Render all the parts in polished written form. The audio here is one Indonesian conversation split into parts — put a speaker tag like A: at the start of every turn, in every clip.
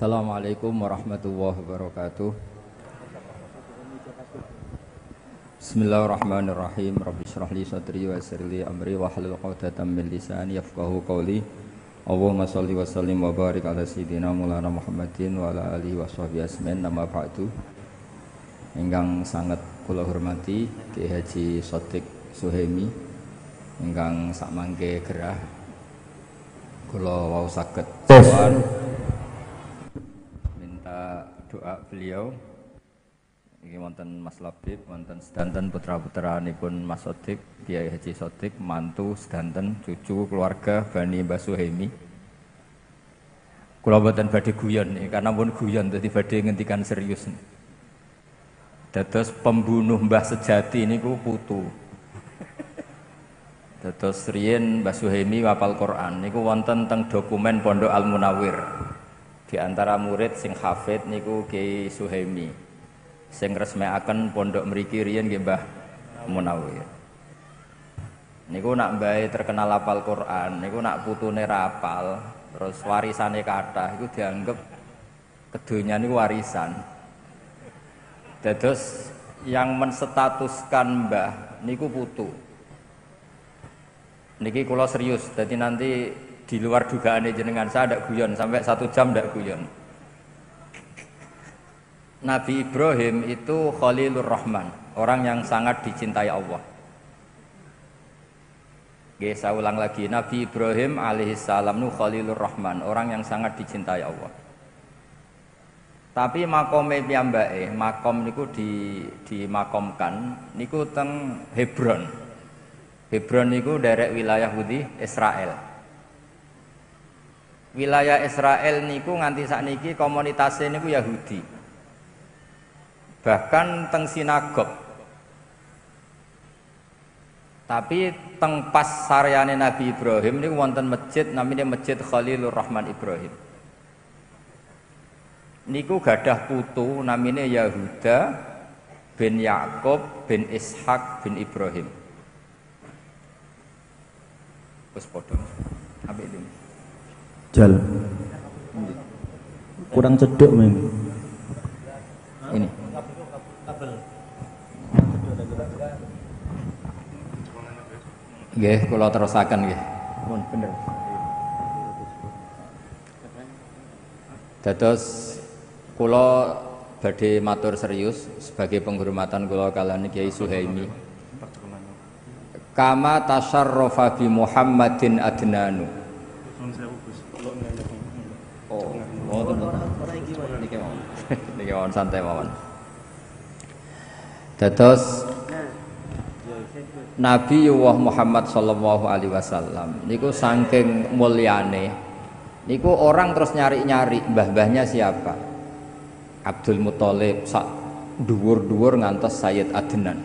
A: Assalamualaikum warahmatullahi wabarakatuh. Bismillahirrahmanirrahim. Rabbi shrah li sadri wa yassir li amri wa hlul 'uqdatam min lisani yafqahu qawli. Allahumma shalli wa sallim wa barik ala sayyidina Maulana Muhammadin wa ala alihi wa sahbihi ajmain. Nama ba'du. Ingkang sangat kula hormati Ki Haji Shadiq Suhaimi ingkang sakmangke gerah kula wau saged sowan doa beliau ini wonten Mas Labib, wonten sedanten putra-putranipun Mas Shadiq, Kiai Haji Shadiq, mantu sedanten cucu keluarga Bani Mbah Suhaimi. Kula boten badhe guyon nih, karena pun guyon dadi badhe ngendikan serius. Dados pembunuh Mbah sejati niku putu. Dados riyen Mbah Suhaimi wapal Quran niku wonten teng dokumen Pondok Al Munawwir. Di antara murid sing hafid niku Kiai Suhaimi, sing resmekaken pondok mriki riyen nggih Mbah Munawwir. Niku nak mbahe terkenal hafal Quran, niku nak putune ra hafal, terus warisane kathah iku dianggep kedonya niku warisan. Dados yang menstatuskan Mbah niku putu. Niki kula serius, dadi nanti di luar dugaan jenengan saya tidak guyon sampai 1 jam tidak guyon. Nabi Ibrahim itu Khalilur Rahman, orang yang sangat dicintai Allah. Oke, saya ulang lagi, Nabi Ibrahim alaihissalam itu Khalilur Rahman, orang yang sangat dicintai Allah. Tapi makome piyambake, makom niku dimakomkan niku teng Hebron. Hebron niku derek wilayah Yahudi Israel. Wilayah Israel niku nganti sakniki komunitasnya niku Yahudi. Bahkan teng sinagog. Tapi teng pas saryane Nabi Ibrahim niku wonten masjid namanya Masjid Khalilur Rahman Ibrahim. Niku gadah putu namanya Yahuda bin Yakub bin Ishak bin Ibrahim. Wis padha. Ambek ini.
B: Jalan kurang cedek memang
A: ini nggih kula terusaken nggih pun bener dados kula badhe matur serius sebagai penghormatan kula kaliyan Kiai Suhaimi kama tasyarrafa bi Muhammadin adnanu. Niki mawon santai mawon. Dados Nabi Muhammad sallallahu alaihi wasallam niku saking mulyane niku orang terus nyari-nyari mbah-mbahnya siapa. Abdul Muthalib sak dhuwur-dhuwur ngantos Sayyid Adnan.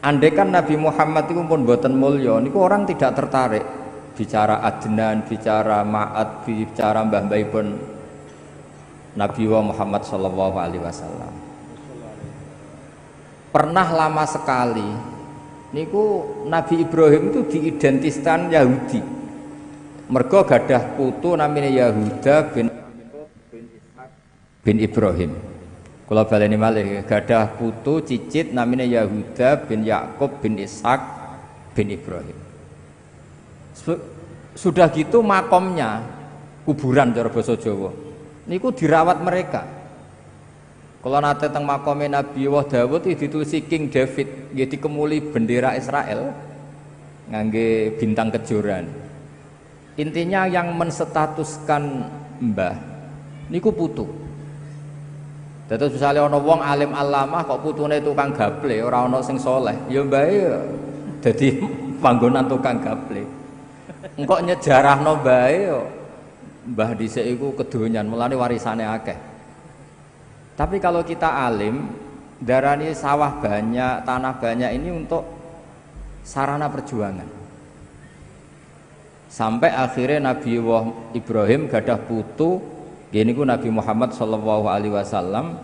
A: Andaikan Nabi Muhammad itu pun boten mulya niku orang tidak tertarik bicara Adnan, bicara Ma'ad, bicara mbah-mbahipun Nabi Muhammad sallallahu alaihi wasallam. Pernah lama sekali niku Nabi Ibrahim itu diidentitaskan Yahudi. Mergo gadah putu namanya Yahuda bin Ibrahim. Kula baleni malih gadah putu cicit namanya Yahuda bin Yakub bin Ishak bin Ibrahim. Sudah gitu makomnya kuburan cara basa Jawa niku dirawat mereka. Kalau nate teng makome Nabi Dawud ditulisi King David nggih dikemuli bendera Israel ngangge bintang kejoran. Intinya yang menstatuskan mbah niku putu. Dados misalnya ana wong alim alamah kok putune tukang gaple ora ana sing saleh ya mbahe dadi panggonan tukang gaple. Engkok nyejarahno bae yo mbah dhisik iku kedonyan mulane warisane akeh. Tapi kalau kita alim darani sawah banyak, tanah banyak ini untuk sarana perjuangan. Sampai akhirnya Nabi Ibrahim gadah putu gini ku Nabi Muhammad sallallahu alaihi wasallam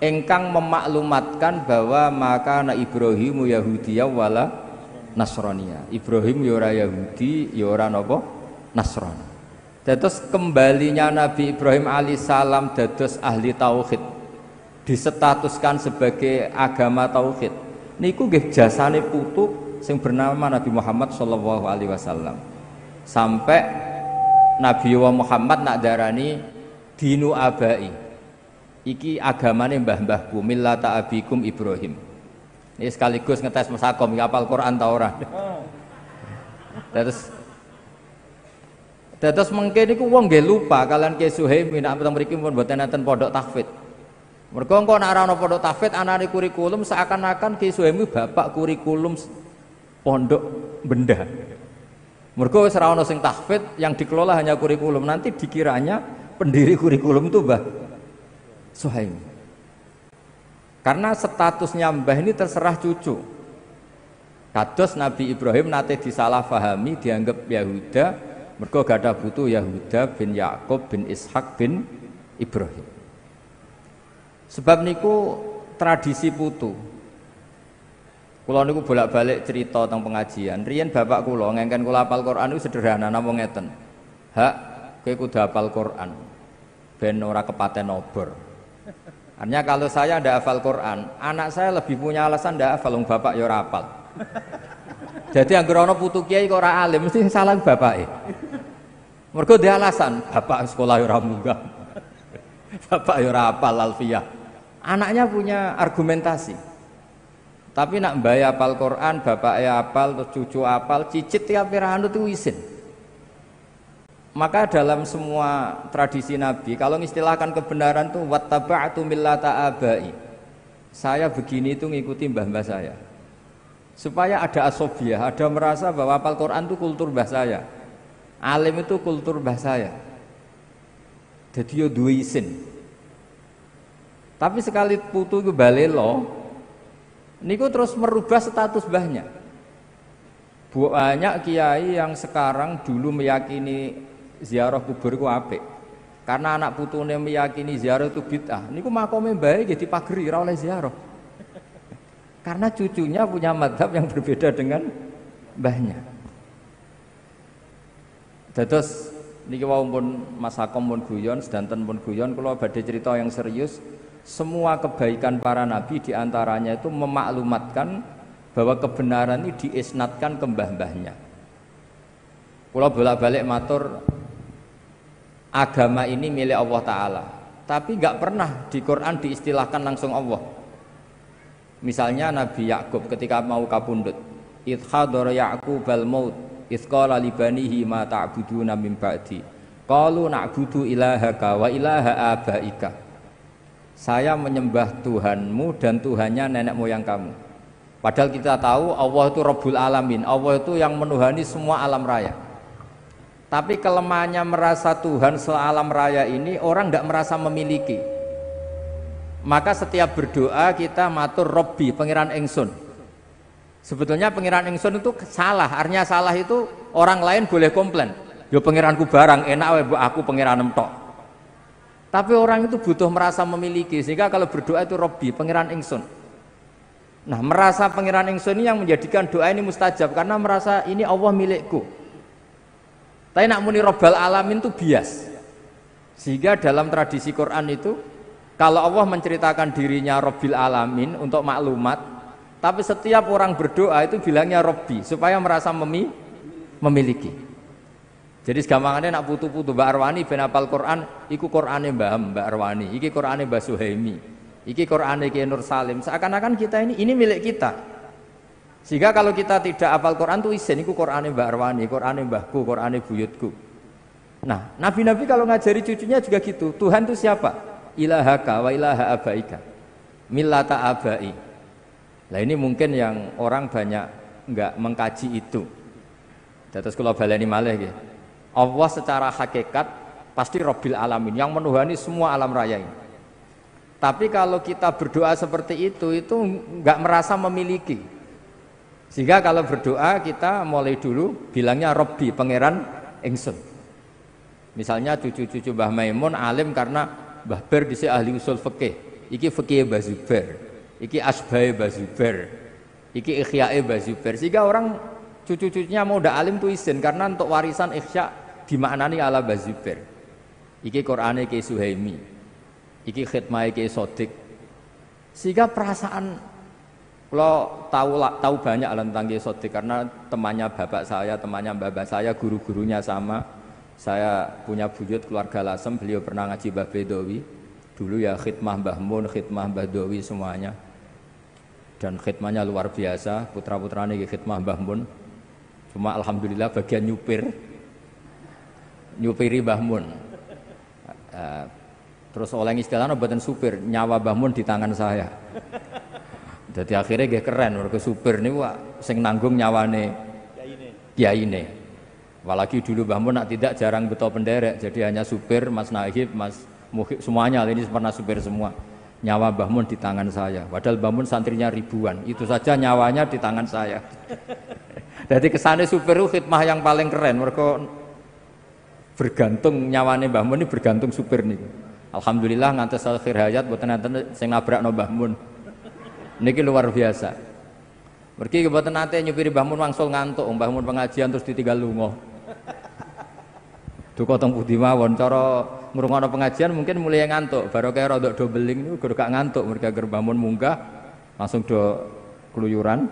A: engkang memaklumatkan bahwa maka na Ibrahimu Yahudiyya wala Nasraniya. Ibrahim ya ora Yahudi, ya ora napa Nasrani. Dados kembalinya Nabi Ibrahim alaihissalam dados ahli tauhid, disetatuskan sebagai agama tauhid. Niku nggih jasane putu sing bernama Nabi Muhammad sallallahu alaihi wasallam. Sampai Nabi Muhammad nak darani dinu abai. Iki agamane mbah-mbahku, millata abikum Ibrahim. Ini sekaligus ngetes masakom hafal Quran ta ora. Dados mengke niku wong nggih lupa kalian Ki Suhaimi nek teng mriki pun mboten enten pondok tahfidz. Mergo engko nek ora ana pondok tahfidz anane kurikulum seakan-akan Ki Suhaimi bapak kurikulum pondok benda. Mergo wis ora ana sing tahfidz, yang dikelola hanya kurikulum. Nanti dikiranya pendiri kurikulum itu Mbah Suhaimi. Karena statusnya mbah ini terserah cucu. Kados Nabi Ibrahim nate disalahfahami dianggap Yahuda. Mergo gadah putu Yahuda bin Yakub bin Ishak bin Ibrahim. Sebab niku tradisi putu. Kula niku bolak-balik cerita tentang pengajian. Riyen bapak kula ngengken kula hafal Quran niku sederhana namung ngeten. Hak kowe kudu hafal Quran ben ora kepaten obor. Artinya kalau saya ndak hafal Quran, anak saya lebih punya alasan ndak hafal wong bapak ya ora hafal. Jadi anggere ana putu kiai kok ora alim mesti salah bapake. Mergo dia alasan, bapak sekolah ya ora munggah. Bapak ya ora hafal alfiyah. Anaknya punya argumentasi. Tapi nak mbae hafal Quran, bapaknya hafal, terus cucu hafal, cicit tiap anut itu isin. Maka dalam semua tradisi Nabi, kalau mengistilahkan kebenaran itu wattaba'tu millata abai. Saya begini itu ngikuti mbah-mbah saya. Supaya ada asobiah, ada merasa bahwa hafal Quran itu kultur mbah saya. Alim itu kultur mbah saya. Jadi yo duwe isin. Tapi sekali putu ke balelo, niku terus merubah status mbahnya. Banyak kiai yang sekarang dulu meyakini ziarah kubur itu apik. Karena anak putune meyakini ziarah itu bid'ah. Niku makome mbae nggih dipageri ora oleh ziarah. Karena cucunya punya mazhab yang berbeda dengan mbahnya. Dados niki wau pun Mas Hakom pun guyon, sedanten pun guyon, kula badhe cerita yang serius. Semua kebaikan para nabi diantaranya itu memaklumatkan bahwa kebenaran ini diisnatkan ke mbah-mbahnya. Kula bolak-balik matur agama ini milik Allah Ta'ala, tapi nggak pernah di Quran diistilahkan langsung Allah. Misalnya Nabi Yakub ketika mau kapundhut, idh hadara Ya'qubal maut idh qala li banihi ma ta'buduna min ba'di qalu na'budu ilahaka wa ilaha abaika. Saya menyembah Tuhanmu dan Tuhannya nenek moyang kamu. Padahal kita tahu Allah itu Rabbul Alamin, Allah itu yang menuhani semua alam raya. Tapi kelemahannya merasa Tuhan sealam raya ini orang tidak merasa memiliki. Maka setiap berdoa kita matur Robbi, pengiran ingsun. Sebetulnya pengiran ingsun itu salah. Artinya salah itu orang lain boleh komplain. Yo pengiranku barang enak wae aku pengiran tok. Tapi orang itu butuh merasa memiliki, sehingga kalau berdoa itu Robbi, pengiran ingsun. Nah, merasa pengiran ingsun ini yang menjadikan doa ini mustajab karena merasa ini Allah milikku. Tapi nak muni Rabbal Alamin itu bias. Sehingga dalam tradisi Quran itu kalau Allah menceritakan dirinya Rabbil Alamin untuk maklumat, tapi setiap orang berdoa itu bilangnya Robbi supaya merasa memiliki. Jadi segampangannya nak putu-putu Mbak Arwani ben hafal Quran, iku Qurane Mbak Arwani, iki Qurane Mbak Suhaimi, iki Qurane Ki Nur Salim. Seakan-akan kita ini milik kita. Sehingga kalau kita tidak hafal Quran tuh isin iku Qurane Mbak Arwani, Qurane mbahku, Qurane buyutku. Nah, nabi-nabi kalau ngajari cucunya juga gitu. Tuhan itu siapa? Ilahaka wa ilaha abaika. Millata abai. Nah, ini mungkin yang orang banyak enggak mengkaji itu. Terus kalau baleni malih nggih. Allah secara hakikat pasti Rabbil Alamin yang menuhani semua alam raya ini. Tapi kalau kita berdoa seperti itu nggak merasa memiliki. Sehingga kalau berdoa kita mulai dulu bilangnya Robbi, pangeran ingsun. Misalnya cucu-cucu Mbah Maimun alim karena Mbah Ber dhisik ahli usul fikih. Iki fikih Mbah Zubair, iki asbahe Mbah Zubair, iki ikhyae Mbah Zubair. Sehingga orang cucu-cucunya mau udah alim tuh izin karena untuk warisan ikhya dimaknani ala Mbah Zubair. Iki Qur'ane Ki Suhaimi. Iki khidmah Ki Sodik. Sehingga perasaan kalau tahu banyak tentang Ki Sodik karena temannya bapak saya, temannya bapak saya, guru-gurunya sama. Saya punya buyut keluarga Lasem, beliau pernah ngaji Mbah Bedowi. Dulu ya khidmah Mbah Mun, khidmah Mbah Dowi semuanya. Dan khidmahnya luar biasa, putra-putranya khidmah Mbah Mun. Cuma alhamdulillah bagian nyupiri Mbah Mun. Terus oleh istilahnya buatan supir, nyawa Mbah Mun di tangan saya. Jadi akhirnya gak keren, mereka supir ini sing nanggung nyawane kiyaine. Apalagi dulu Mbah Mun nak tidak jarang betul penderek, jadi hanya supir, Mas Nahib, Mas Muhib, semuanya ini pernah supir semua. Nyawa Mbah Mun di tangan saya. Padahal Mbah Mun santrinya ribuan, itu saja nyawanya di tangan saya. Jadi kesannya supir itu khidmah yang paling keren, mereka bergantung nyawane Mbah Mun ini bergantung supir nih. Alhamdulillah ngantos akhir hayat mboten enten sing nabrakno Mbah Mun. Niki luar biasa. Mergi mboten nate nyupiri Mbah Mun wangsul ngantuk, Mbah Mun pengajian terus ditinggal lunga. Duka teng pundi mawon cara ngrungokno pengajian mungkin mulai ngantuk, baru kaya rodok do beling niku gak ngantuk, mergi agar Mbah Mun munggah langsung do keluyuran.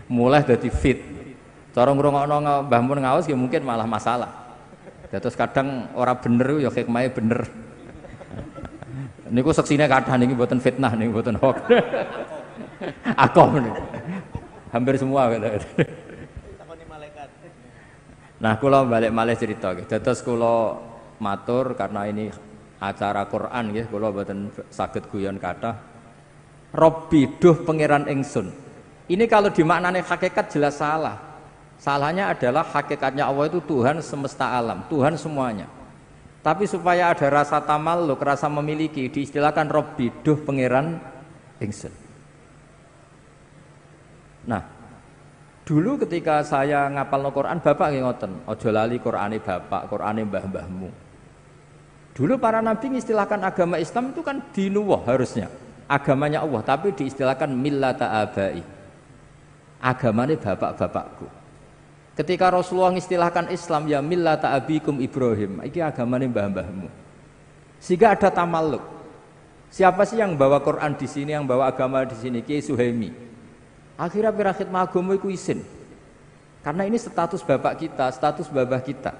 A: Mulai dadi fit. Cara ngrungokno Mbah Mun ngaos ya mungkin malah masalah. Terus kadang ora bener ya hikmahe bener. Niku seksine kadang niki mboten fitnah niku mboten hoax. Akom niku. Hampir semua gitu. Nah, kula balik malih cerita nggih. Dados kula matur karena ini acara Quran nggih, kula mboten saged guyon kathah. Robbi duh pangeran ingsun. Ini kalau dimaknani hakikat jelas salah. Salahnya adalah hakikatnya Allah itu Tuhan semesta alam, Tuhan semuanya. Tapi supaya ada rasa tamalluk, rasa memiliki, diistilahkan Robbi duh pangeran ingsun. Nah, dulu ketika saya ngapalno Quran, bapak nggih ngoten, aja lali Qurane bapak, Qurane mbah-mbahmu. Dulu para nabi mengistilahkan agama Islam itu kan dinuwah harusnya, agamanya Allah, tapi diistilahkan millata abai. Agamane bapak-bapakku. Ketika Rasulullah mengistilahkan Islam ya millata abikum Ibrahim, iki agamane mbah-mbahmu. Sehingga ada tamalluk. Siapa sih yang bawa Quran di sini, yang bawa agama di sini? Ki Suhaimi. Akhirnya pira khidmah agama iku isin. Karena ini status bapak kita, status babah kita.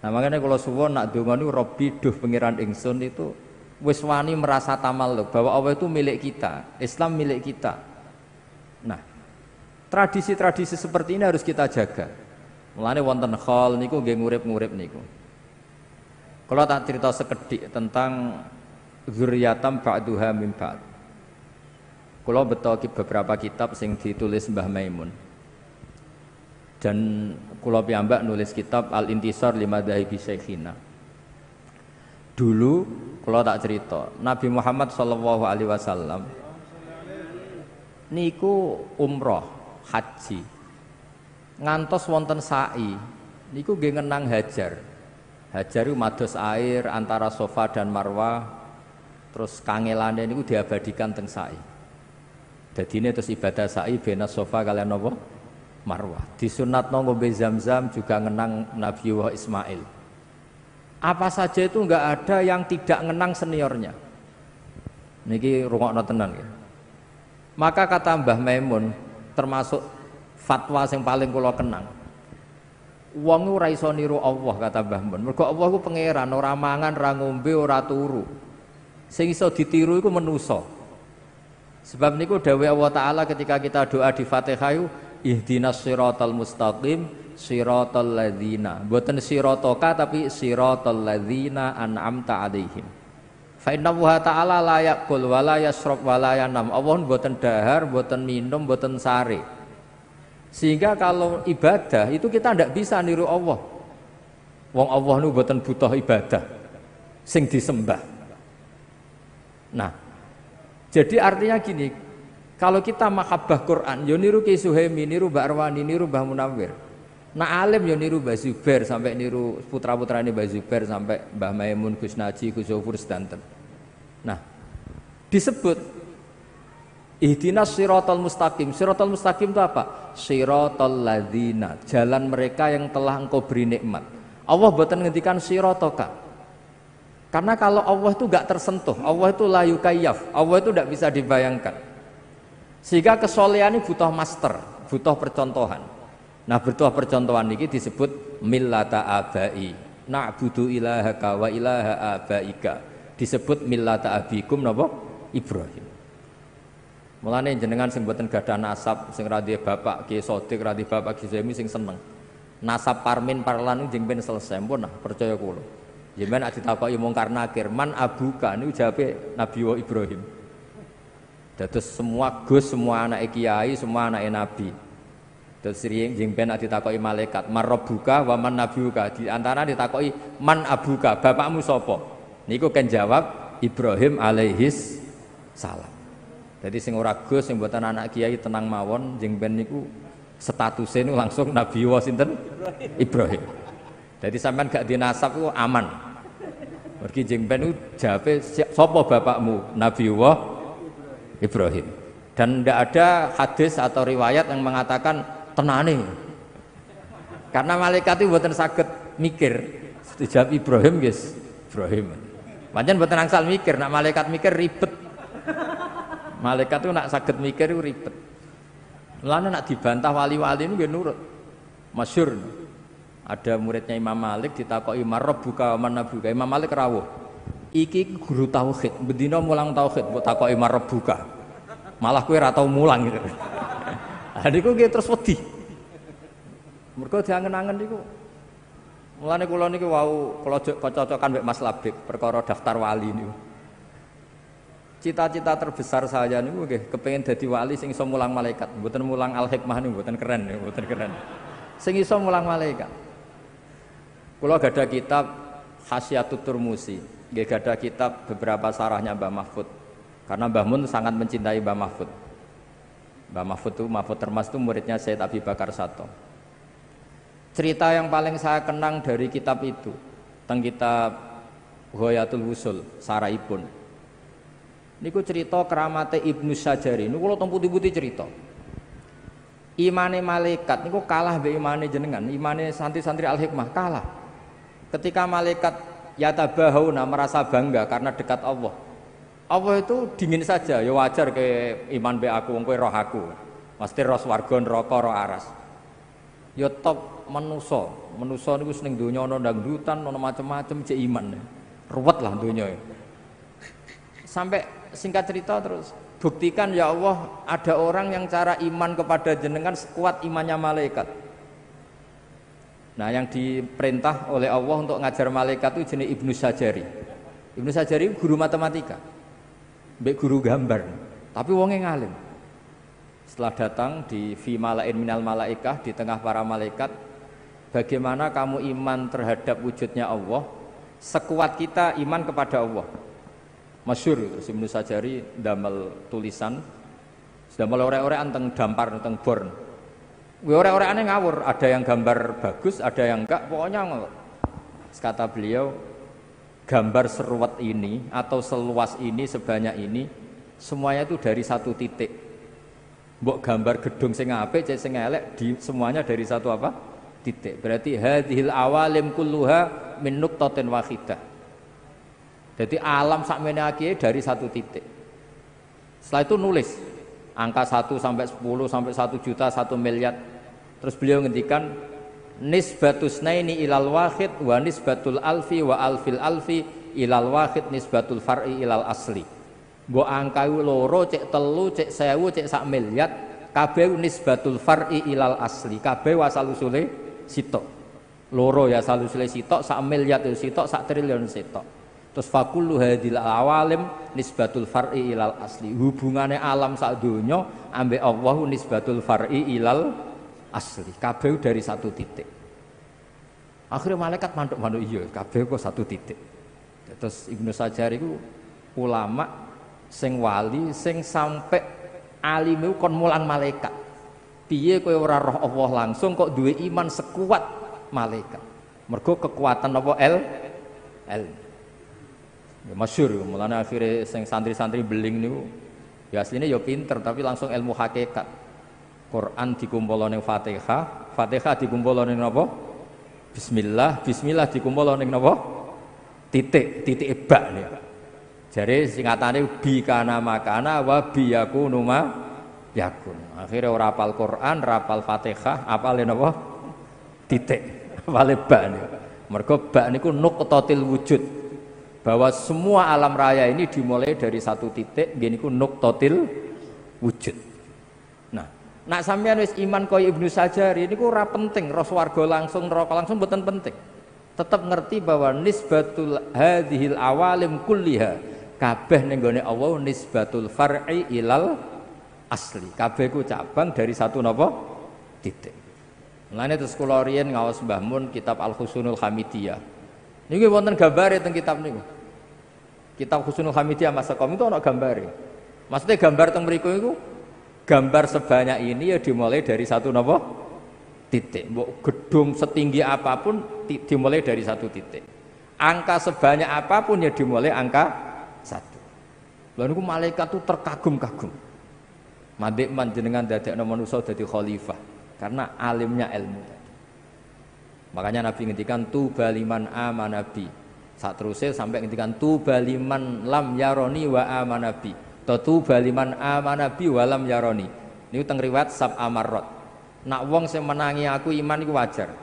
A: Nah, makanya kalau suwon nak donga niku Robbi duh pangeran ingsun itu wis wani merasa tamalluk bahwa Allah itu milik kita, Islam milik kita. Nah, tradisi-tradisi seperti ini harus kita jaga. Mulane wonten khol niku nggih ngurip-ngurip niku. Kalau tak cerita sekedhik tentang zuriyatam ba'duha min ba'd. Kalau betul beberapa kitab sing ditulis Mbah Maimun. Dan kula piyambak nulis kitab Al-Intisar Limadhahibi Syekhina. Dulu kalau tak cerita, Nabi Muhammad sallallahu alaihi wasallam niku umroh haji ngantos wonten sa'i niku nggih ngenang Hajar itu mados air antara Safa dan Marwah, terus kangelane niku diabadikan teng sa'i. Dadine terus ibadah sa'i bena Safa kalian napa Marwah. Disunatno ngombe Zam-zam juga ngenang Nabi Ismail. Apa saja itu enggak ada yang tidak ngenang seniornya. Niki rungokno tenan ya. Maka kata Mbah Maimun termasuk fatwa yang paling kula kenang. Wong ora iso niru Allah kata Mbah Mun. Mergo Allah iku pangeran, ora mangan, ora ngombe, ora turu. Sing iso ditiru iku manusa. Sebab niku dawuh Allah taala ketika kita doa di Fatihah iku ihdinas siratal mustaqim siratal ladzina. Mboten siratoka tapi siratal ladzina an'amta alaihim. Fa inna wa ta'ala la yaqul wa la yashrab wa la yanam. Allah mboten dahar, mboten minum, mboten sare. Sehingga kalau ibadah itu kita ndak bisa niru Allah. Wong Allah nu mboten butuh ibadah sing disembah. Nah, jadi artinya gini, kalau kita mahabbah Quran, yo niru Ki Suhaimi, niru Mbak Arwani, niru Mbah Munawwir. Nah alim yo niru Mbah Zubair sampai niru putra-putrane Mbah Zubair sampai Mbah Maimun, Gus Naji, Gus Zofur sedanten. Nah, disebut Ihdinas siratal mustaqim. Siratal mustaqim itu apa? Siratal ladzina, jalan mereka yang telah engkau beri nikmat. Allah mboten ngendikan siratoka. Karena kalau Allah itu enggak tersentuh, Allah itu la yukayyaf, Allah itu enggak bisa dibayangkan. Sehingga kesolehan ini butuh master, butuh percontohan. Nah, butuh percontohan ini disebut millata abai. Na'budu ilahaka wa ilaha abaika. Disebut millata abikum napa? Ibrahim. Mulane jenengan sing mboten gadah nasab, sing ra duwe bapak Ki Sodik, ra duwe bapak Ki Zemi sing seneng. Nasab parmin parlan jeng ben selesai pun nah, percaya kula. Jenengan nek ditakoki mungkar nakir, man abuka niku jawabe Nabi Ibrahim. Dados semua gus, semua anak kiai, semua anak nabi. Terus jeng ben nek ditakoki malaikat, marabbuka wa man nabiuka. Di antara ditakoki man abuka, bapakmu sapa? Niku kan jawab Ibrahim alaihis salam. Jadi sing ora gus sing mboten anak kiai tenang mawon jeng ben niku statusnya niku langsung Nabi sinten Ibrahim. Jadi sampean gak dinasab ku aman. Mergi jeng ben niku jawabe sapa bapakmu? Nabi Ibrahim. Dan tidak ada hadis atau riwayat yang mengatakan tenane. Karena malaikat itu mboten saged mikir. Dijawab Ibrahim guys, Ibrahim. Pancen mboten angsal mikir, nek malaikat mikir ribet. Malaikat itu nak sakit mikir itu ribet. Mulane nak dibantah wali-wali ini dia nurut. Masyhur. Ada muridnya Imam Malik ditakoki marabbuka wa man nabuka. Imam Malik rawuh. Iki guru tauhid, bendina mulang tauhid mbok takoki marabbuka. Malah kowe ora tau mulang gitu. Ha niku nggih terus wedi. Mergo diangen-angen niku. Mulane kula niku wau kula cocokan mek Mas Labik perkara daftar wali niku. Cita-cita terbesar saya niku nggih kepengin dadi wali sing iso mulang malaikat. Mboten mulang al-hikmah niku mboten keren, mboten keren. Sing iso mulang malaikat. Kula gadah kitab Hasyiatut Turmusi, nggih gadah kitab beberapa sarahnya Mbah Mahfud. Karena Mbah Mun sangat mencintai Mbah Mahfud. Mbah Mahfud itu Mahfud Termas itu muridnya Sayyid Abi Bakar Sato. Cerita yang paling saya kenang dari kitab itu tentang kitab Ghayatul Wusul Saraipun. Niku cerita keramate Ibnu Sajari. Niku kula teng putih-putih cerita. Imane malaikat niku kalah mbek imane jenengan. Imane santri-santri Al-Hikmah kalah. Ketika malaikat yatabahauna merasa bangga karena dekat Allah. Allah itu dingin saja, ya wajar ke iman mbek aku wong kowe roh aku. Mesti roh swarga neraka roh aras. Ya top manusa. Manusa niku seneng donya ana dangdutan, ana macam-macam cek iman. Ruwet lah donya. Sampai singkat cerita terus buktikan ya Allah ada orang yang cara iman kepada jenengan sekuat imannya malaikat. Nah yang diperintah oleh Allah untuk ngajar malaikat itu jenis Ibnu Sajari. Ibnu Sajari guru matematika, mbek guru gambar, tapi wongnya ngalim. Setelah datang di fi malain minal malaikah, di tengah para malaikat, bagaimana kamu iman terhadap wujudnya Allah sekuat kita iman kepada Allah. Masyhur itu Ibnu Sajari damel tulisan damel ore-orean teng dampar teng born. Ore-oreane ngawur, ada yang gambar bagus, ada yang enggak, pokoknya ngawur. Kata beliau, gambar seruat ini atau seluas ini sebanyak ini semuanya itu dari satu titik. Mbok gambar gedung sing apik cek sing elek semuanya dari satu apa? Titik. Berarti hadhil awalim kulluha min nuqtatin wahidah. Jadi alam sakmene iki dari satu titik. Setelah itu nulis angka 1 sampai 10 sampai 1 juta 1 miliar. Terus beliau ngendikan nisbatus naini ilal wahid wa nisbatul alfi wa alfil alfi ilal wahid nisbatul far'i ilal asli. Mbok angka loro cek telu cek 1000 cek 1 miliar kabeh nisbatul far'i ilal asli. Kabeh wasal usule sitok. Loro ya asal usule sitok 1 miliar itu sitok 1 triliun sitok. Terus fakullu hadil awalim nisbatul far'i ilal asli. Hubungannya alam sak donya ambek Allah nisbatul far'i ilal asli. Kabeh dari satu titik. Akhirnya malaikat manduk-manduk iya, kabeh kok satu titik. Terus Ibnu Sajari itu ulama sing wali sing sampai alime kon mulang malaikat. Piye kowe ora roh Allah langsung kok duwe iman sekuat malaikat. Mergo kekuatan apa ilmu. Ya, masyhur, mulane akhirnya sing santri-santri beling niku Ya aslinya ya pinter tapi langsung ilmu hakikat. Quran dikumpulane ning Fatihah, Fatihah dikumpulane ning napa? Bismillah, bismillah dikumpulane ning napa? Titik bak niku. Jare singkatane bi kana makana wa bi yakunu ma yakun. Akhire ora hafal Quran, ora hafal Fatihah, hafale napa? Titik. Hafale bak niku. Mergo bak niku nuqtatil wujud. Bahwa semua alam raya ini dimulai dari satu titik, gini ku nuqtatil wujud. Nah, nak sampean wis iman kaya Ibnu Sajari ini ku ora penting, roh swarga langsung, neraka langsung mboten penting. Tetap ngerti bahwa nisbatul hadhil awalim kulliha kabeh ning gone Allah nisbatul far'i ilal asli. Kabeh ku cabang dari satu napa? Titik. Mulane terus kula riyen ngaos Mbah Mun kitab Al-Husnul Hamidiyah. Niki wonten gambare teng kitab niku. Kitab Husnul Hamidiyah Mas Sakom itu ana gambare. Maksudnya gambar teng mriku iku gambar sebanyak ini ya dimulai dari satu napa? Titik. Mbok gedung setinggi apapun dimulai dari satu titik. Angka sebanyak apapun ya dimulai angka satu. Lha niku malaikat itu terkagum-kagum. Mandek manjenengan dadekno manusa dadi khalifah karena alimnya ilmu. Makanya Nabi ngendikan tuba liman amanabi. Saat terusnya sampai ngendikan tuba liman lam yaroni wa amanabi. Tuba liman amanabi wa lam yaroni. Ini teng riwayat sab amarot. Nak wong sing menangi aku iman iku wajar.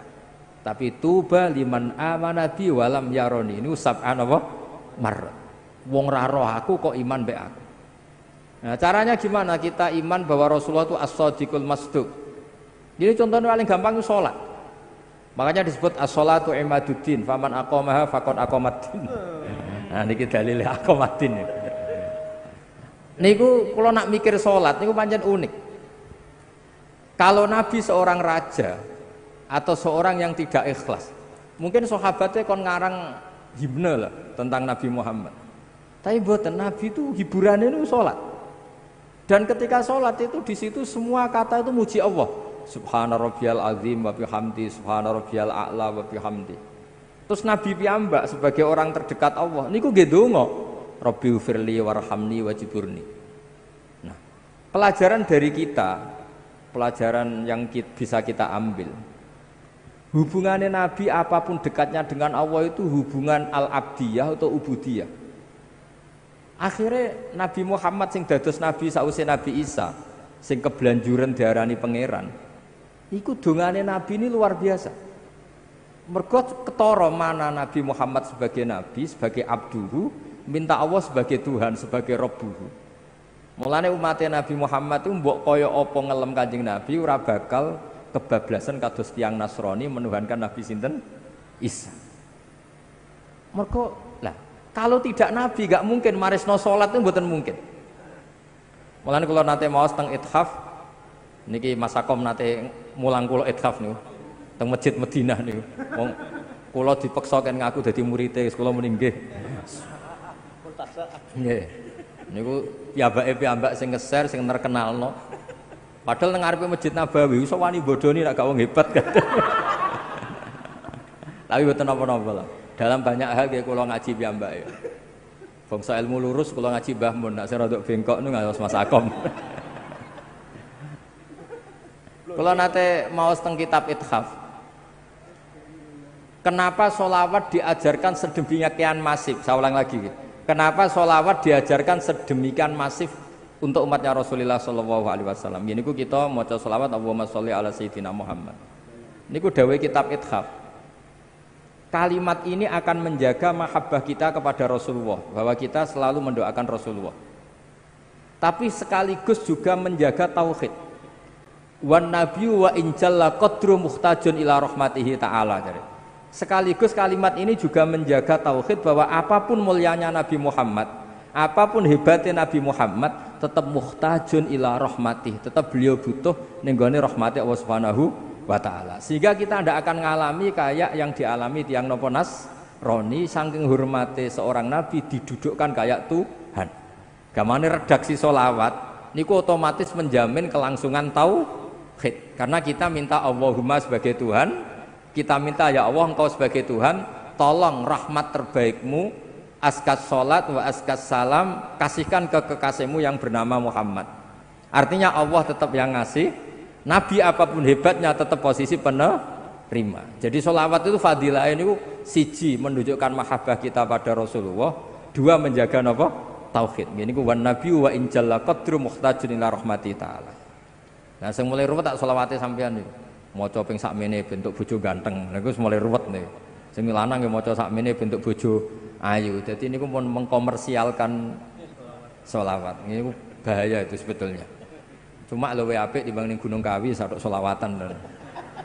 A: Tapi tuba liman amanabi wa lam yaroni. Ini sab apa? Marot. Wong ra roh aku kok iman mbek aku. Nah, caranya gimana kita iman bahwa Rasulullah itu as-shadiqul masduq. Jadi contohnya paling gampang itu sholat. Makanya disebut as-sholatu imaduddin, faman aqamaha faqad aqamaddin. Nah niki dalile aqamaddin. Niku kula nak mikir salat niku pancen unik. Kalau Nabi seorang raja atau seorang yang tidak ikhlas, mungkin sahabatnya kon ngarang himne lah tentang Nabi Muhammad. Tapi mboten, Nabi itu hiburannya itu salat. Dan ketika salat itu di situ semua kata itu muji Allah. Subhana rabbiyal azim wa bihamdi, subhana rabbiyal a'la wa bihamdi. Terus Nabi piyambak sebagai orang terdekat Allah niku nggih ndonga, Rabbighfirli warhamni wajburni. Nah, pelajaran dari kita, pelajaran yang bisa kita ambil. Hubungannya Nabi apapun dekatnya dengan Allah itu hubungan al-abdiyah atau ubudiyah. Akhirnya Nabi Muhammad sing dados Nabi sausé Nabi Isa, sing kebelanjuran diarani pangeran. Iku dongane Nabi ini luar biasa. Mergo ketara mana Nabi Muhammad sebagai Nabi, sebagai abduhu, minta Allah sebagai Tuhan, sebagai Rabbuhu. Mulane umatnya Nabi Muhammad itu mbok kaya apa ngelem Kanjeng Nabi ora bakal kebablasan kados tiyang Nasrani menuhankan Nabi sinten? Isa. Mergo lah, kalau tidak Nabi gak mungkin marisno salat itu mboten mungkin. Mulane kula nate maos teng Ithaf niki Mas Sakom nate mulang kula ikhaf niku teng masjid Madinah niku. Wong kula dipeksa kan ngaku dadi murid-e, kula muni nggih. Nggih. Niku piyambak sing ngeser sing terkenalno. Padahal nang ngarepe Masjid Nabawi iso wani bodoni nek gak wong hebat kan. Tapi mboten napa-napa lah. Dalam banyak hal nggih kula ngaji piyambak ya. Bangsa ilmu lurus kula ngaji Mbah Mun, nek sing rada bengkok niku ngaos Mas Sakom. Kalau nate mau teng kitab Ithaf, kenapa sholawat diajarkan sedemikian masif? Saya ulang lagi, kenapa sholawat diajarkan sedemikian masif untuk umatnya Rasulullah Shallallahu Alaihi Wasallam? Ini kita mau sholawat Allahumma sholli ala Sayyidina Muhammad. Ini dawai kitab Ithaf. Kalimat ini akan menjaga mahabbah kita kepada Rasulullah, bahwa kita selalu mendoakan Rasulullah. Tapi sekaligus juga menjaga tauhid. Wan nabiyyu wa injalla qadru muhtajun ila rahmatihi ta'ala. Sekaligus kalimat ini juga menjaga tauhid bahwa apapun mulianya Nabi Muhammad, apapun hebatnya Nabi Muhammad, tetap muhtajun ila rahmatih, tetap beliau butuh nenggone rahmati Allah Subhanahu wa taala. Sehingga kita tidak akan ngalami kayak yang dialami tiang nopo Nasrani, saking hormati seorang nabi didudukkan kayak Tuhan. Gamane redaksi sholawat niku otomatis menjamin kelangsungan tauhid. Karena kita minta Allahumma sebagai Tuhan, kita minta ya Allah engkau sebagai Tuhan, tolong rahmat terbaikmu askas salat wa askas salam, kasihkan ke kekasihmu yang bernama Muhammad. Artinya Allah tetap yang ngasih, Nabi apapun hebatnya tetap posisi penerima. Jadi sholawat itu fadilah ini siji menunjukkan mahabbah kita pada Rasulullah, dua menjaga apa? Tauhid. Ini ku wan nabi wa in jalla qadru muhtajun ila rahmati taala. Nah sing mulai ruwet tak sholawate sampean niku. Maca ping sakmene bentuk bojo ganteng. Niku mulai ruwet niku. Sing lanang nggih maca sakmene bentuk bojo ayu. Dadi niku pun mengkomersialkan sholawat. Niku bahaya itu sebetulnya. Cuma luwih apik dibanding Gunung Kawi satok sholawatan.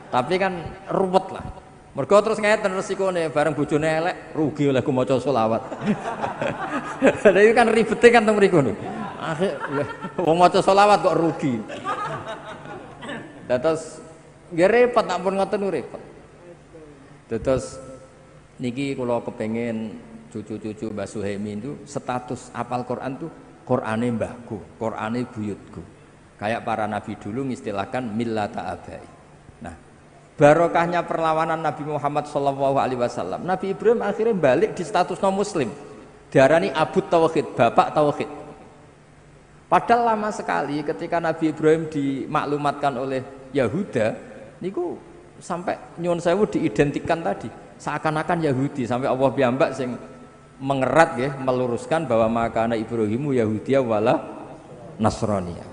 A: Tapi kan ruwet lah. Mergo terus ngeten resikone bareng bojone elek rugi oleh ku maca sholawat. Lha iki kan ribete kan teng mriku niku. Akhir wong maca sholawat kok rugi. Terus nggih repot nak pun ngoten repot. Terus niki kula kepengin cucu-cucu Mbah Suhaimi itu status apal Quran tuh Qurane mbahku, Qurane buyutku. Kayak para nabi dulu ngistilahkan millata abai. Nah, barokahnya perlawanan Nabi Muhammad SAW. Nabi Ibrahim akhirnya balik di status non muslim. Diarani Abu Tauhid, bapak tauhid. Padahal lama sekali ketika Nabi Ibrahim dimaklumatkan oleh Yahuda, niku sampai nyuwun sewu diidentikan tadi seakan-akan Yahudi, sampai Allah piyambak sing mengerat ya, meluruskan bahwa makana Ibrahimu Yahudiya wala Nasraniyah.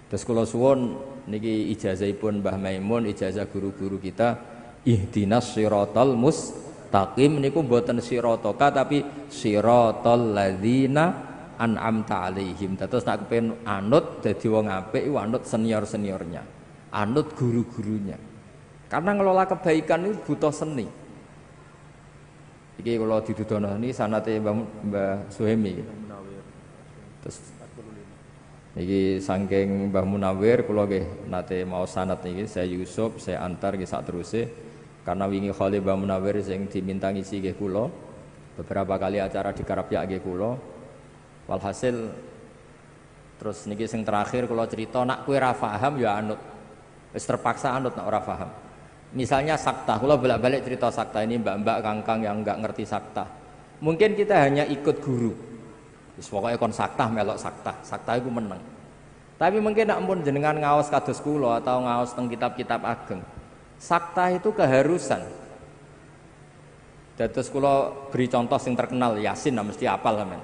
A: Terus kula suwun niki ijazahipun Mbah Maimun, ijazah guru-guru kita, ihdinas siratal mustaqim niku mboten siratoka tapi siratal ladzina an'amta alaihim. Terus nak kepen anut dadi wong apik iku anut senior-seniornya, anut guru-gurunya. Karena ngelola kebaikan itu butuh seni. Iki kula didudono niki sanate Mbah Suhaimi. Terus niki saking Mbah Munawir kula nggih nate mau sanad niki saya Yusuf saya antar nggih sak teruse karena wingi khali Mbah Munawir sing diminta ngisi nggih kula beberapa kali acara dikarepyak nggih kula walhasil terus niki sing terakhir kula cerita nak kowe ora paham ya anut wis terpaksa anut nak ora paham. Misalnya sakta, kula bolak-balik cerita sakta ini mbak-mbak kangkang yang enggak ngerti sakta. Mungkin kita hanya ikut guru. Wis pokoke kon sakta melok sakta. Sakta iku meneng. Tapi mungkin nak pun jenengan ngaos kados kula atau ngaos teng kitab-kitab ageng. Sakta itu keharusan. Dados kula beri contoh sing terkenal Yasin mesti hafal sampean.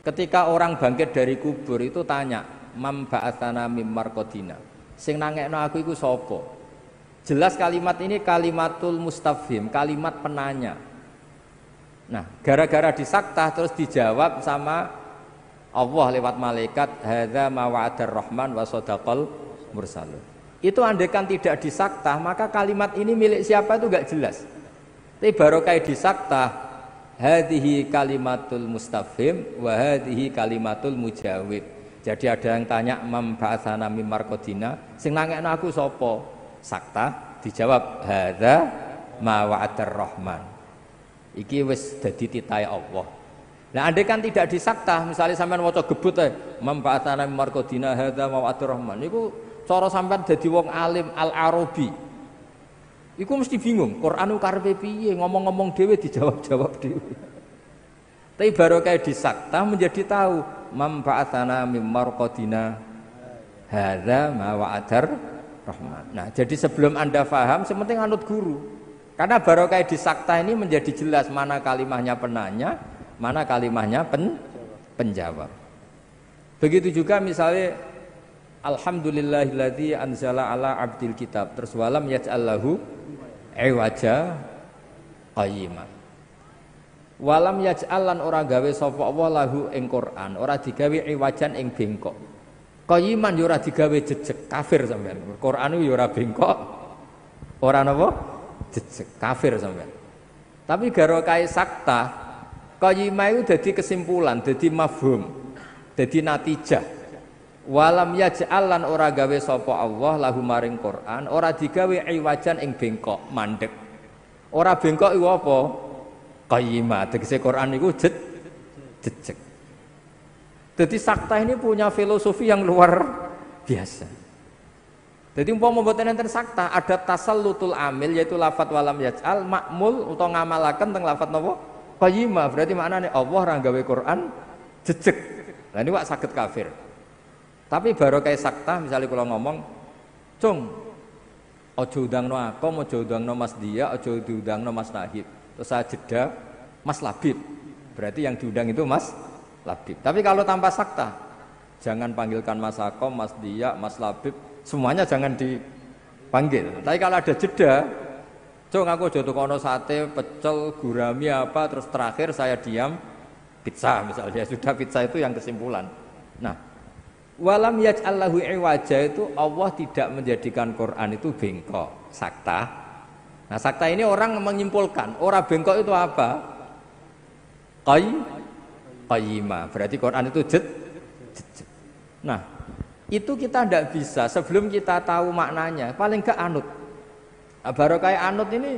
A: Ketika orang bangkit dari kubur itu tanya, "Mam ba'atsana mim marqadina." Sing nangekno aku iku sapa? Jelas kalimat ini kalimatul mustafhim, kalimat penanya. Nah, gara-gara disaktah terus dijawab sama Allah lewat malaikat, hadza ma wa'adar rahman wa shadaqal mursalun. Itu andaikan tidak disaktah, maka kalimat ini milik siapa itu enggak jelas. Tapi barokah disaktah, hadhihi kalimatul mustafhim wa hadhihi kalimatul mujawib. Jadi ada yang tanya mam ba'atsana mim marqadina, sing nangekno aku sapa? Sakta dijawab hadza ma wa'adar rahman. Iki wis dadi titahe Allah. Nah andai kan tidak disakta, misalnya sampean maca gebut mam ba'atsana mim marqadina hadza ma wa'adar rahman. Niku cara sampean dadi wong alim al-Arabi. Iku mesti bingung, Quran ku karepe piye, ngomong-ngomong dhewe dijawab-jawab dhewe. Tapi barokah disakta menjadi tahu mam ba'atsana mim marqadina hadza ma wa'adar rahman. Nah, jadi sebelum Anda paham, sepenting anut guru. Karena barokah disakta ini menjadi jelas mana kalimahnya penanya, mana kalimahnya penjawab. Begitu juga misalnya alhamdulillahilladzi anzala ala abdil kitab, terus walam yaj'allahu iwaja qayyima. Walam yaj'alan ora gawe sapa Allah lahu ing Quran, ora digawe iwajan ing bengkok. Qayyiman yo ora digawe jejeg, kafir sampean. Quran yo ora bengkok, ora napa? Jejeg, kafir sampean. Tapi barokah sakta, qayyimah itu dadi kesimpulan, dadi mafhum, dadi natijah. Walam yaj'alan ora gawe sapa Allah lahu maring Quran, ora digawe iwajan ing bengkok, mandek. Ora bengkok iku apa? Qayyimah, tegese Quran iku jejeg. Jadi sakta ini punya filosofi yang luar biasa. Jadi umpama mboten enten sakta, ada tasallutul amil yaitu lafat walam yaj'al makmul utawa ngamalaken teng lafat napa? qayyimah berarti maknane Allah ra gawe Quran jejeg. Lah ini wak saged kafir. Tapi baru kayak sakta misalnya kalau ngomong, "Cung, ojo udangno akom, ojo udangno Mas Dia, ojo diundangno Mas Nahib." Terus saya jeda Mas Labib. Berarti yang diundang itu Mas Labib. Tapi kalau tanpa sakta, jangan panggilkan Mas Akom, Mas Dia, Mas Labib, semuanya jangan dipanggil. Tapi kalau ada jeda, "Cung, aku ojo tukono sate, pecel, gurami apa, terus terakhir saya diam pizza misalnya." Sudah pizza itu yang kesimpulan. Nah, walam yaj'allahu iwaja itu Allah tidak menjadikan Quran itu bengkok, sakta. Nah, sakta ini orang menyimpulkan, orang bengkok itu apa? Qayyimah. Berarti Quran itu jejeg. Nah, itu kita tidak bisa sebelum kita tahu maknanya, paling gak anut. Nah, baru kayak anut ini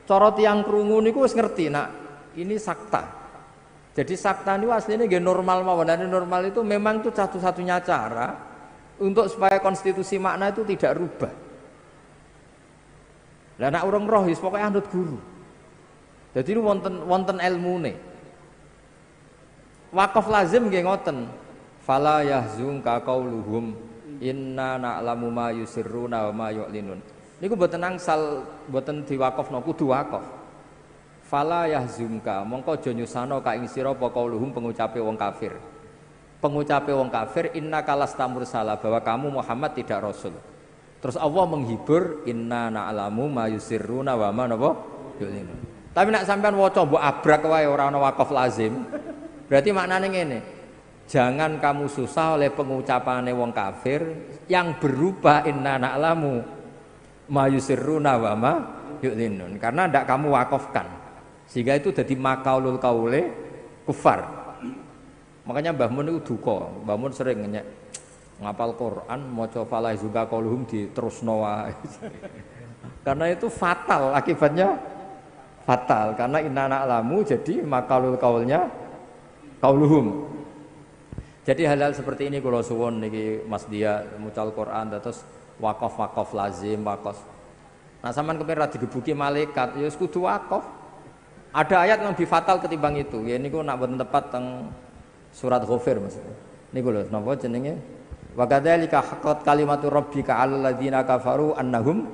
A: corot yang krungu niku wis ngerti, nah ini sakta. Jadi sakta ini aslinya nggih normal mawon. Dan normal itu memang itu satu-satunya cara untuk supaya konstitusi makna itu tidak rubah. Lah nek urung roh wis pokoke anut guru. Jadi ini wonten ilmune. Wakaf lazim nggih ngoten. Fala yahzunka qauluhum inna na'lamu ma yusirruna wa ma yu'linun. Niku mboten angsal mboten diwakafno kudu wakaf. Fala yahzunka mongko aja nyusano ka ing sira apa qauluhum pengucape wong kafir. Pengucape wong kafir innaka lastamur salah bahwa kamu Muhammad tidak rasul. Terus Allah menghibur inna na'lamu ma yusirruna wa ma napa yu'linun. Tapi nek sampean waca mbok abrak wae ora ana wakaf lazim. Berarti maknane ngene. Jangan kamu susah oleh pengucapane wong kafir yang berupa inna na'lamu ma yusirruna wa ma yu'linun karena ndak kamu wakafkan. Sehingga itu jadi makaulul kaule kufar. Makanya Mbah Mun itu duka. Mbah Mun sering ngenyek ngapal Quran maca fala zuka qauluhum diterusno wae. Karena itu fatal, akibatnya fatal karena inna na'lamu jadi makaulul kaulnya qauluhum. Jadi hal-hal seperti ini kula suwun niki Mas Dia mucal Quran terus wakaf lazim wakaf. Nah sampean kepengin ra digebuki malaikat ya wis kudu wakaf. Ada ayat yang lebih fatal ketimbang itu. Ya niku nak boten tepat teng surat Ghafir maksudnya. Niku lho napa jenenge? Wa kadzalika haqqat kalimatu rabbika 'alal ladzina kafaru annahum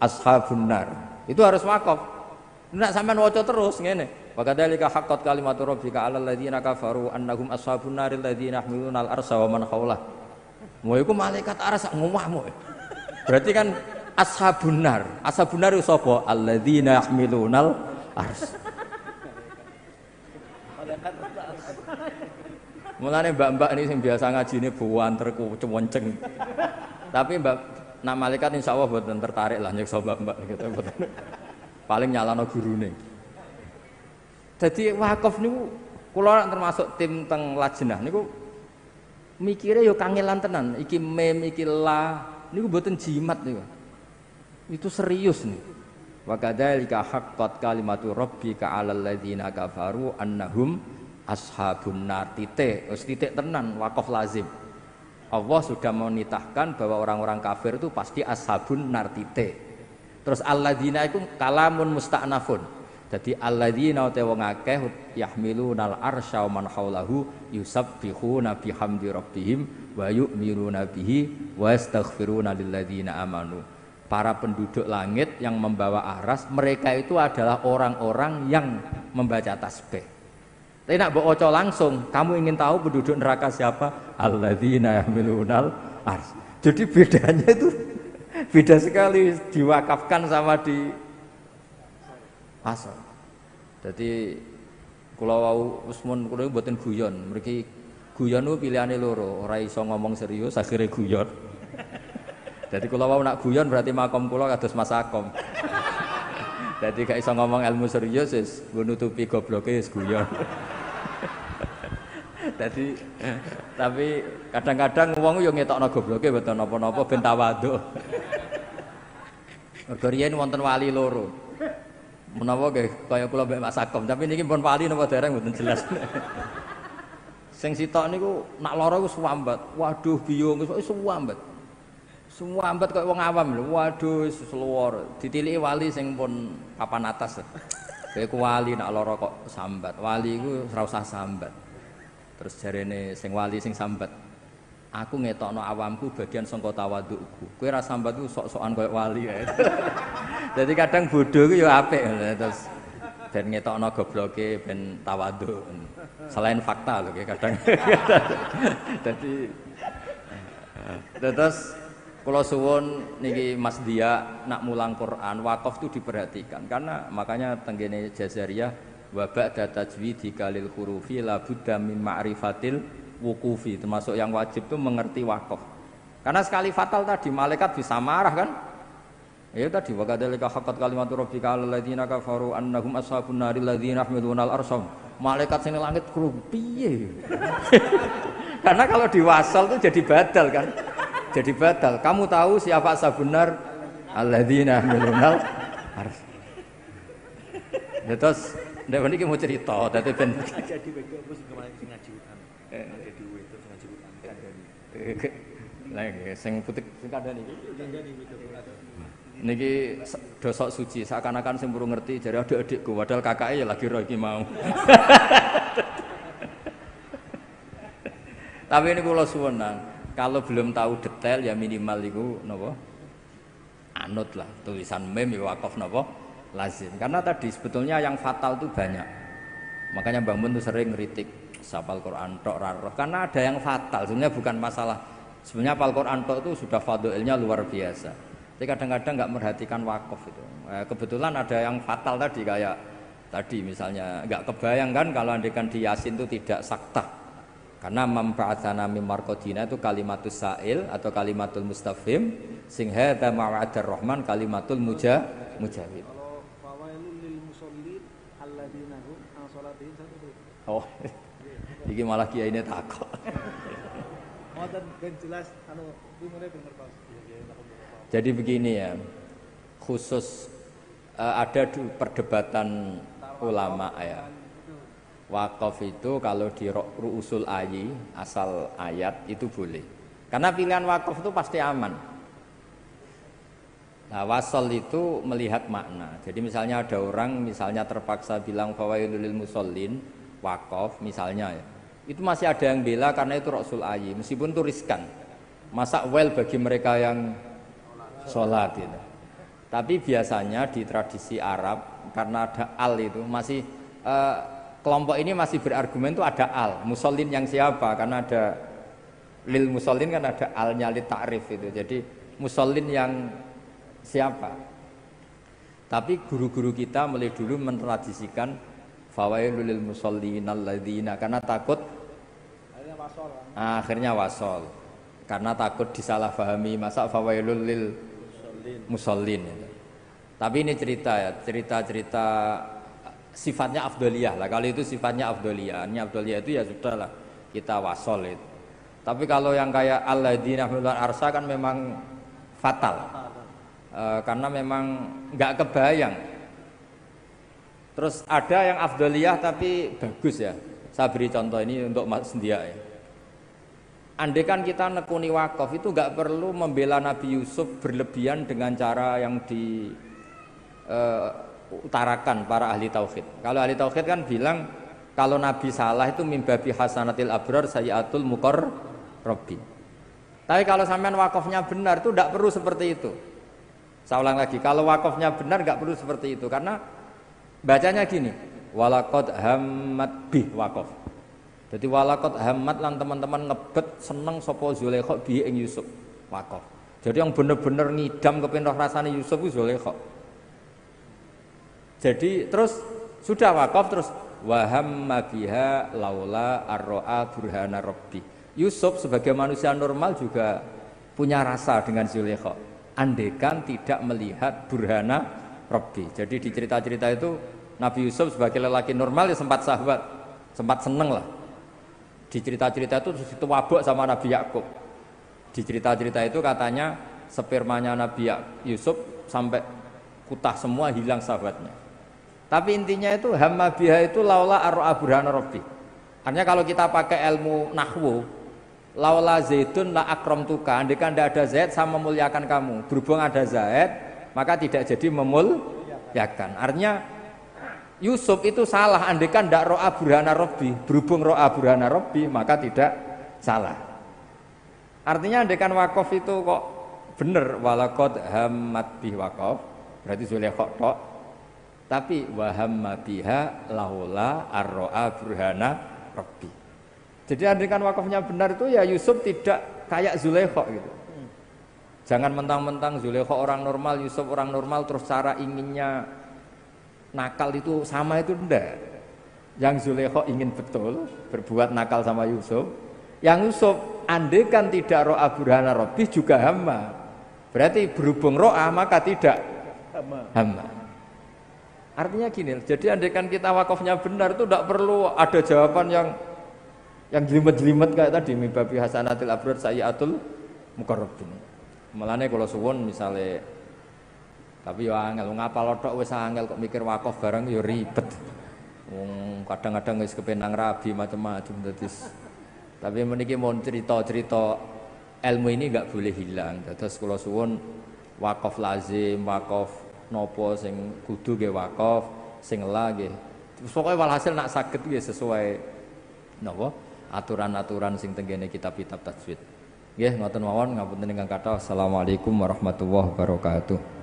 A: ashabun nar. Itu harus wakaf. Nek sampean waca terus ngene. Wa kadzalika haqqat kalimatu rabbika 'alal ladzina kafaru annahum ashabun nar alladzina yahmiluna al-arsha wa man haulah. Mau iku malaikat aras ngomahmu. Berarti kan ashabun nar. Ashabun nar sapa? Alladzina yahmiluna al-arsha. Mulane mbak-mbak ini yang biasa ngaji ini buanter kenceng. Tapi mbak nak malaikat insyaallah mboten tertarik lah nyekso mbak-mbak gitu. Paling nyalano gurune. Jadi wakaf niku kula termasuk tim teng lajnah niku mikire yo kangelan tenan. Iki mem iki la niku mboten jimat niku. Itu serius nih. Wa kadzalika haqqat kalimatu rabbika 'alal ladzina kafaru annahum ashabun nar titik tenan wakaf lazim. Allah sudah menitahkan bahwa orang-orang kafir itu pasti ashabun nar titik. Terus alladzina itu kalamun musta'nafun. Jadi alladzina te wong akeh yahmilunal arsya wa man haulahu yusabbihuna bihamdi rabbihim wa yu'minuna bihi wa yastaghfiruna lilladzina amanu. Para penduduk langit yang membawa aras mereka itu adalah orang-orang yang membaca tasbih. Tapi nak mbok waca langsung, kamu ingin tahu penduduk neraka siapa? Alladzina yahmilunal ars. Jadi bedanya itu beda sekali diwakafkan sama di asal. Jadi kula wau usmun kula mboten guyon, mriki guyon ku pilihane loro, ora iso ngomong serius akhire guyon. Jadi kula wau nak guyon berarti makom kula kados Mas Akom. Jadi gak iso ngomong ilmu serius wis nggo nutupi gobloke wis guyon. Jadi tapi kadang-kadang wong yo ngetokno gobloke mboten napa-napa ben tawadhu. Mergo riyen wonten wali loro. Menawa nggih kaya kula mbek Mas Sakom, tapi niki pun wali napa dereng mboten jelas. Sing sitok niku nak lara iku suwambat. Waduh biyung wis suwambat. Suwambat kaya wong awam lho. Waduh wis luwar. Ditiliki wali sing pun papan atas. Kowe ku wali nak lara kok sambat. Wali iku ora usah sambat. Terus jarene sing wali sing sambat. Aku ngetokno awamku bagian sangka tawadhuku. Kowe ora sambat ku sok-sokan koyo wali kae. Jadi kadang bodoh ku ya apik terus ben ngetokno gobloke ben tawadhu. Selain fakta lho kadang. Jadi terus kula suwun niki Mas Dia nak mulang Quran wakaf itu diperhatikan karena makanya tenggene Jazariyah wa ba'da tajwidi kalil hurufi la budda min ma'rifatil wuqufi termasuk yang wajib itu mengerti wakaf. Karena sekali fatal tadi malaikat bisa marah kan? Ya tadi wa kadzalika haqqat kalimatu rabbika 'alal ladzina kafaru annahum ashabun naril ladzina yahmiluna al-arsham. Malaikat sing langit kru piye? Karena kalau diwasal itu jadi badal kan? Jadi batal. Kamu tahu siapa sabunar alladzina milunal harus. Terus ndak niki mau cerita dadi ben jadi bego apa sing kemarin sing ngaji utan. Jadi itu sing ngaji utan kandhani. Lah sing putih sing kandhani iki. Niki dosok suci seakan-akan sing burung ngerti jare adik-adikku padahal kakake ya lagi ro iki mau. Tapi ini kula suwenan kalau belum tahu detail ya minimal itu napa anut lah tulisan mem ya wakaf napa lazim karena tadi sebetulnya yang fatal itu banyak makanya Mbah Mun tuh sering ngeritik hafal Quran tok roh karena ada yang fatal sebenarnya bukan masalah sebenarnya hafal Quran tok itu sudah fadilnya luar biasa tapi kadang-kadang nggak merhatikan wakaf itu kebetulan ada yang fatal tadi kayak tadi misalnya nggak kebayang kan kalau andekan di Yasin itu tidak saktah karena manfaatana mim marqadina itu kalimatus sa'il atau kalimatul mustafhim sing hadza ma'adar rahman kalimatul mujawib.
C: Kalau fawailul lil musallin alladzina hum an salatihim sahun.
A: Oh. Iki malah kiyaine takok.
C: Ngoten ben jelas anu umure bener pas.
A: Jadi begini ya. Khusus ada perdebatan ulama ya. Wakaf itu kalau di ru'usul ayi asal ayat itu boleh karena pilihan wakaf itu pasti aman. Nah wasol itu melihat makna jadi misalnya ada orang misalnya terpaksa bilang fawailul lil musallin wakaf misalnya ya itu masih ada yang bela karena itu ru'usul ayi meskipun itu riskan masa bagi mereka yang sholat gitu. Tapi biasanya di tradisi Arab karena ada al itu masih kelompok ini masih berargumen itu ada al musallin yang siapa karena ada lil musallin kan ada alnya li ta'rif itu jadi musallin yang siapa tapi guru-guru kita mulai dulu mentradisikan fawailul lil musallin alladzina karena takut akhirnya wasol karena takut disalahpahami masa fawailul lil musallin tapi ini cerita sifatnya afdoliyah lah kalau itu sifatnya afdoliyah itu ya sudah lah kita wasol itu tapi kalau yang kayak alladzina yahmiluna arsha kan memang fatal karena memang nggak kebayang terus ada yang afdoliyah tapi bagus ya saya beri contoh ini untuk Mas Dia ya. Andai kan kita nekuni wakaf itu nggak perlu membela Nabi Yusuf berlebihan dengan cara yang utarakan para ahli tauhid. Kalau ahli tauhid kan bilang kalau Nabi salah itu mimbabi hasanatil abrar sayyatul muqarrabin. Tapi kalau sampean wakafnya benar itu tidak perlu seperti itu. Saya ulang lagi, kalau wakafnya benar nggak perlu seperti itu karena bacanya gini, walaqad hammat bih wakaf. Jadi walaqad hammat lan teman-teman ngebet seneng sapa Zulaikha bi ing Yusuf wakaf. Jadi yang bener-bener ngidam kepindah rasane Yusuf ku Zulaikha. Jadi terus sudah wakaf terus wahamma biha laula arro'a burhana rabbi. Yusuf sebagai manusia normal juga punya rasa dengan Zulaikha. Andekan tidak melihat burhana rabbi. Jadi di cerita-cerita itu Nabi Yusuf sebagai lelaki normal ya sempat sahabat, sempat seneng lah. Di cerita-cerita itu itu wabuk sama Nabi Yakub. Di cerita-cerita itu katanya spermanya Nabi Yusuf sampai kutah semua hilang sahabatnya. Tapi intinya itu hamma biha itu laula arro'a burhana rabbi. Artinya kalau kita pakai ilmu nahwu, laula zaidun la akramtuka, andaikan tidak ada zaid saya memuliakan kamu. Berhubung ada zaid, maka tidak jadi memuliakan. Artinya Yusuf itu salah andekan ndak ro'a burhana rabbi, berhubung ro'a burhana rabbi maka tidak salah. Artinya andekan wakaf itu kok bener walaqad hammat bih wakaf, berarti Zulaikha tok. Tapi wahamma biha laula ar-ro'a burhana rabbi. Jadi andekan wakafnya benar itu ya Yusuf tidak kayak Zulaikha gitu. Jangan mentang-mentang Zulaikha orang normal, Yusuf orang normal terus cara inginnya nakal itu sama itu enggak. Yang Zulaikha ingin betul berbuat nakal sama Yusuf. Yang Yusuf andekan tidak ro'a burhana rabbi juga hamma. Berarti berhubung ro'a maka tidak hamma. Artinya gini, jadi andekan kita wakafnya benar itu tidak perlu ada jawaban yang jelimet-jelimet kayak tadi mibabi hasanatil abrar sayyatul muqarrabin. Mulane kalau suwun misale tapi yo angel ngapal tok wis angel kok mikir wakaf bareng yo ribet. Wong kadang-kadang wis kepenang rabi macam-macam terus. Tapi meniki mau cerita-cerita ilmu ini enggak boleh hilang. Terus kalau suwun wakaf lazim, wakaf nopo sing kudu nggih wakaf, sing ela nggih. Pokoke walhasil nak saged nggih sesuai napa aturan-aturan sing tenggene kitab-kitab tajwid. Nggih ngoten mawon ngapunten ingkang kathah. Assalamualaikum warahmatullahi wabarakatuh.